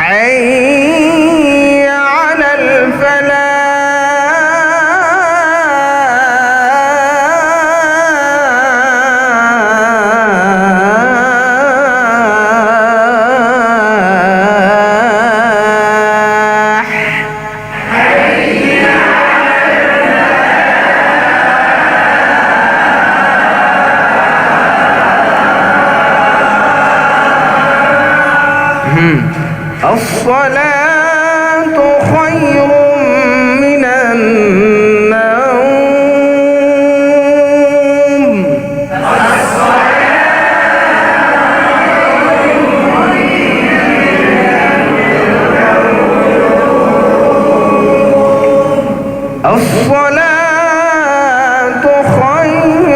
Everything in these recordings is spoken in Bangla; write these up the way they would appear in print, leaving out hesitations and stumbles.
حي على الصلاة خير من النوم. الصلاة خير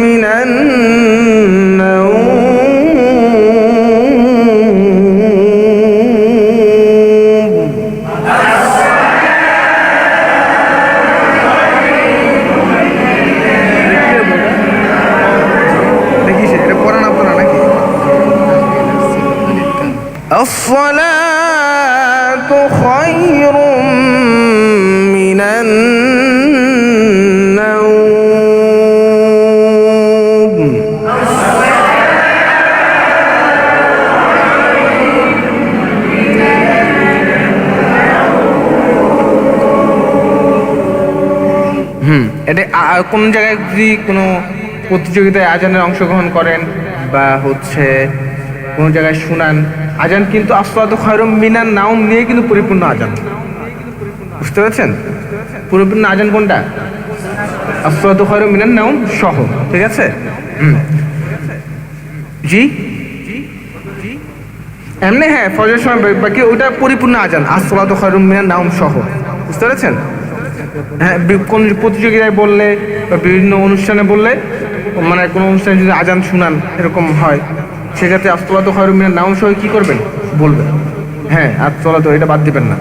من الصلاة خير من النوم. এটা কোন জায়গায় যদি কোনো প্রতিযোগিতায় আজানের অংশগ্রহণ করেন বা কোনো জায়গায় শুনান, আজান কিন্তু আসসালাতু খায়রুম মিনান নাওম নিয়ে কিন্তু পরিপূর্ণ আজান। বুঝতে পেরেছেন? পরিপূর্ণ আজান কোনটা? আসসালাতু খায়রুম মিনান নাওম সহ। ঠিক আছে? জি এমনি হ্যাঁ, ফজরের সময় বাকি ওটা পরিপূর্ণ আজান, আসসালাতু খায়রুম মিনান নাওম সহ। বুঝতে পেরেছেন? হ্যাঁ, কোন প্রতিযোগিতায় বললে বা বিভিন্ন অনুষ্ঠানে বললে, মানে কোনো অনুষ্ঠানে যদি আজান শুনান এরকম হয়, সেক্ষেত্রে আসসালাতু খায়রুম মিনান নাওম সহ কি করবেন? বলবেন। হ্যাঁ, আসসালাতু, এটা বাদ দিবেন না।